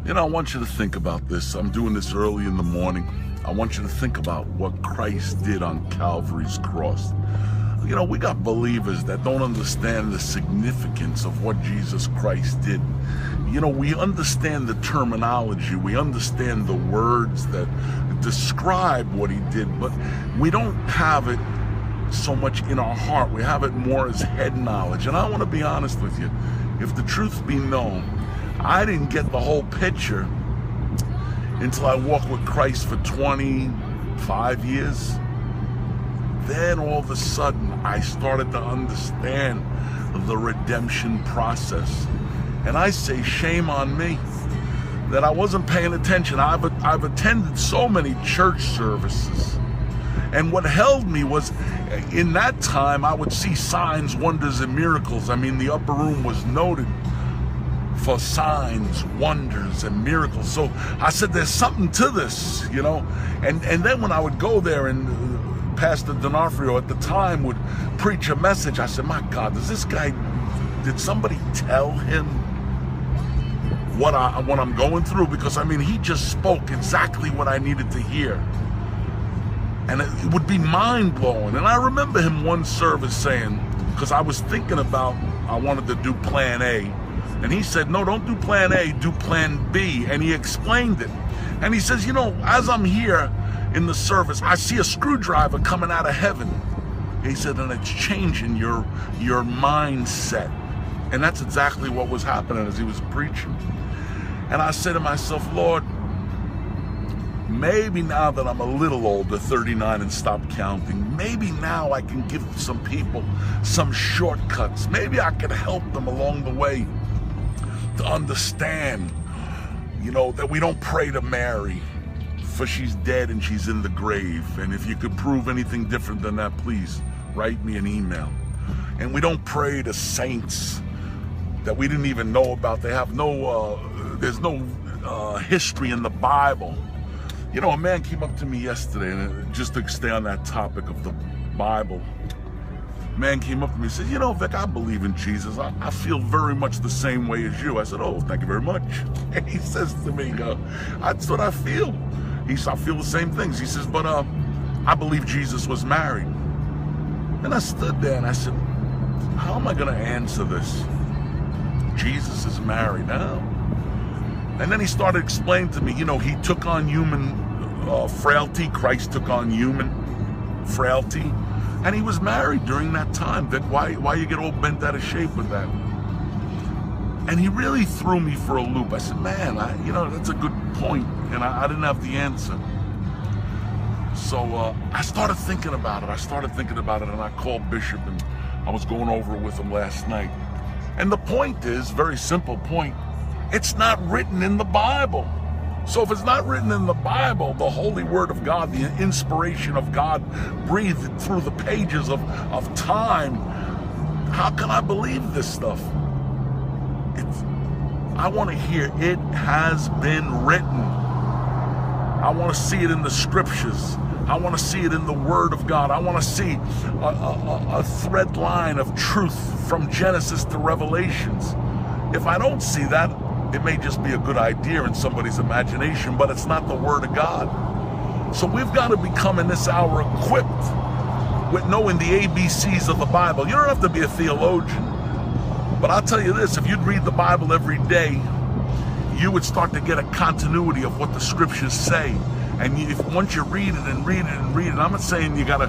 I want you to think about this. I'm doing this early in the morning. I want you to think about what Christ did on Calvary's cross. We got believers that don't understand the significance of what Jesus Christ did. We understand the terminology. We understand the words that describe what he did, but we don't have it so much in our heart. We have it more as head knowledge. And I want to be honest with you. If the truth be known, I didn't get the whole picture until I walked with Christ for 25 years. Then all of a sudden, I started to understand the redemption process. And I say, shame on me that I wasn't paying attention. I've attended so many church services. And what held me was, in that time, I would see signs, wonders, and miracles. I mean, the upper room was noted for signs, wonders, and miracles. So I said, there's something to this, And then when I would go there and Pastor D'Onofrio at the time would preach a message, I said, my God, did somebody tell him what I'm going through? Because, he just spoke exactly what I needed to hear. And it would be mind-blowing. And I remember him one service saying, because I was thinking about, I wanted to do plan A. And he said, no, don't do plan A, do plan B. And he explained it. And he says, as I'm here in the service, I see a screwdriver coming out of heaven. He said, and it's changing your mindset. And that's exactly what was happening as he was preaching. And I said to myself, Lord, maybe now that I'm a little older, 39, and stopped counting, maybe now I can give some people some shortcuts. Maybe I can help them along the way to understand, that we don't pray to Mary, for she's dead and she's in the grave. And if you could prove anything different than that, please write me an email. And we don't pray to saints that we didn't even know about. They have there's no history in the Bible. A man came up to me yesterday, and just to stay on that topic of the Bible, man came up to me and said, Vic, I believe in Jesus. I feel very much the same way as you. I said, oh, thank you very much. And he says to me, that's what I feel. He said, I feel the same things. He says, but I believe Jesus was married. And I stood there and I said, how am I going to answer this? Jesus is married now. And then he started explaining to me, he took on human frailty. Christ took on human frailty. And he was married during that time. Vic, why you get all bent out of shape with that? And he really threw me for a loop. I said, man, that's a good point. And I didn't have the answer. So I started thinking about it. And I called Bishop, and I was going over it with him last night. And the point is, very simple point, it's not written in the Bible. So if it's not written in the Bible, the holy word of God, the inspiration of God breathed through the pages of time, how can I believe this stuff? I want to hear it has been written. I want to see it in the scriptures. I want to see it in the word of God. I want to see a thread line of truth from Genesis to Revelations. If I don't see that, it may just be a good idea in somebody's imagination, but it's not the word of God. So we've got to become in this hour equipped with knowing the ABCs of the Bible. You don't have to be a theologian, but I'll tell you this, if you'd read the Bible every day, you would start to get a continuity of what the scriptures say. And once you read it and read it and read it, I'm not saying you gotta,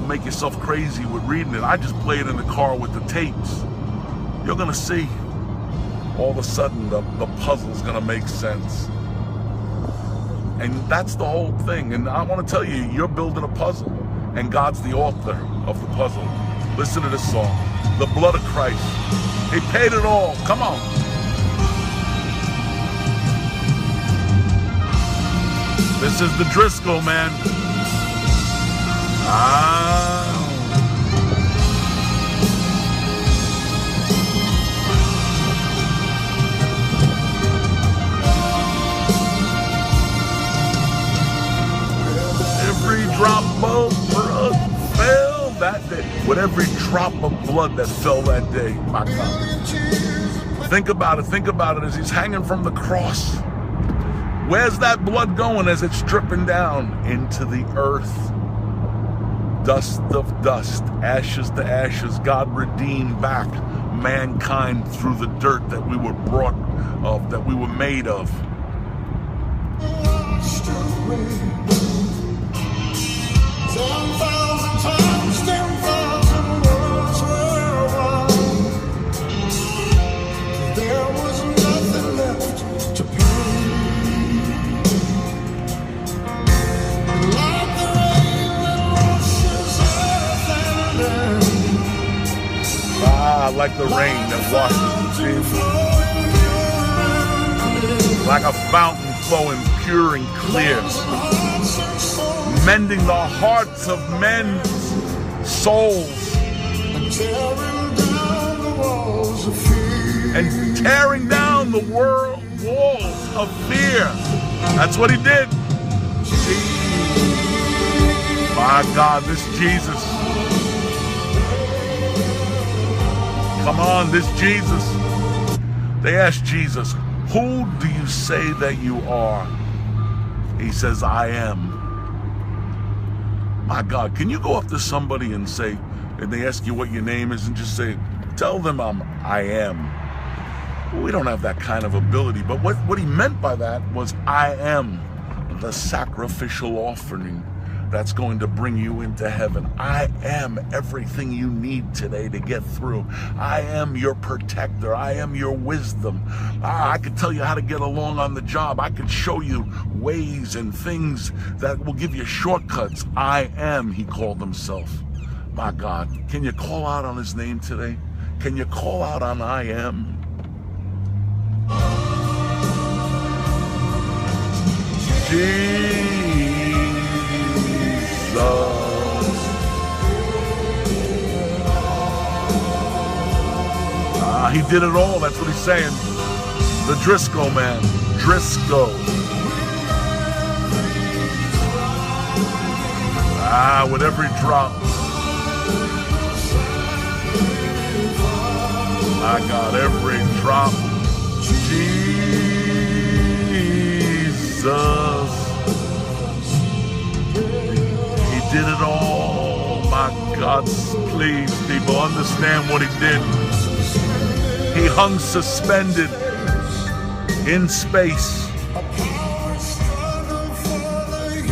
make yourself crazy with reading it. I just play it in the car with the tapes. You're gonna see all of a sudden the puzzle's gonna make sense. And that's the whole thing. And I want to tell you, you're building a puzzle, and God's the author of the puzzle. Listen to this song, The Blood of Christ. He paid it all. Come on. This is the Driscoll, man. Every drop of blood fell that day. With every drop of blood that fell that day, my God. Think about it as he's hanging from the cross. Where's that blood going as it's dripping down? Into the earth. Dust of dust, ashes to ashes. God redeemed back mankind through the dirt that we were brought of, that we were made of. Like the rain that washes the sea, like a fountain flowing pure and clear, mending the hearts of men's souls and tearing down the walls of fear. That's what he did. My God, this Jesus. Come on, this Jesus. They asked Jesus, who do you say that you are? He says, I am. My God, can you go up to somebody and say, and they ask you what your name is, and just say, tell them I am. We don't have that kind of ability, but what he meant by that was, I am the sacrificial offering that's going to bring you into heaven. I am everything you need today to get through. I am your protector. I am your wisdom. I can tell you how to get along on the job. I can show you ways and things that will give you shortcuts. I am, he called himself. My God, can you call out on his name today? Can you call out on I am? He did it all. That's what he's saying. The Driscoll man. Driscoll. With every drop. My God, every drop. Jesus. He did it all. My God, please, people, understand what he did. He hung suspended in space.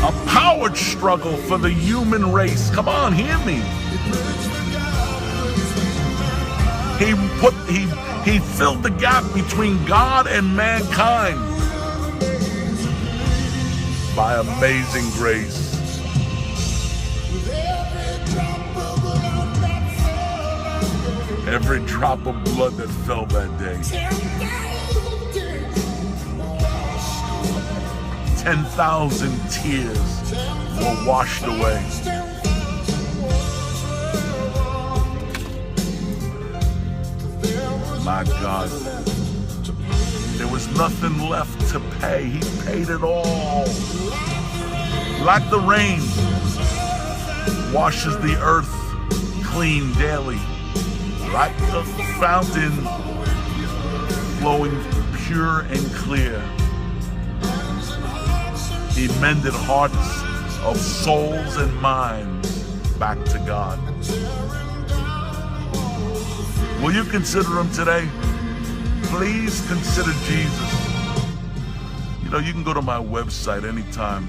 A power struggle for the human race. Come on, hear me. He filled the gap between God and mankind by amazing grace. Every drop of blood that fell that day. 10,000 tears were washed away. My God. There was nothing left to pay. He paid it all. Like the rain washes the earth clean daily. Like the fountain flowing pure and clear. He mended hearts of souls and minds back to God. Will you consider him today? Please consider Jesus. You know, you can go to my website anytime,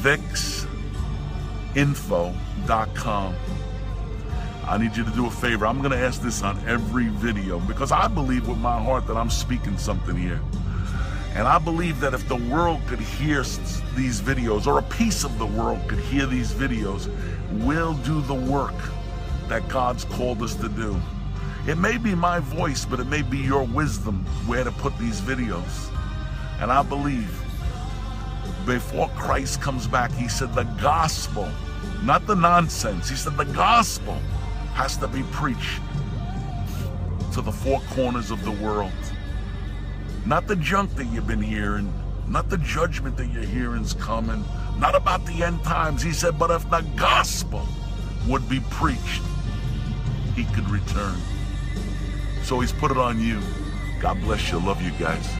vicsinfo.com. I need you to do a favor. I'm going to ask this on every video because I believe with my heart that I'm speaking something here. And I believe that if the world could hear these videos, or a piece of the world could hear these videos, we'll do the work that God's called us to do. It may be my voice, but it may be your wisdom where to put these videos. And I believe before Christ comes back, he said the gospel, not the nonsense, he said the gospel has to be preached to the four corners of the world. Not the junk that you've been hearing, not the judgment that you're hearing's coming, not about the end times. He said, but if the gospel would be preached, he could return. So he's put it on you. God bless you. Love you guys.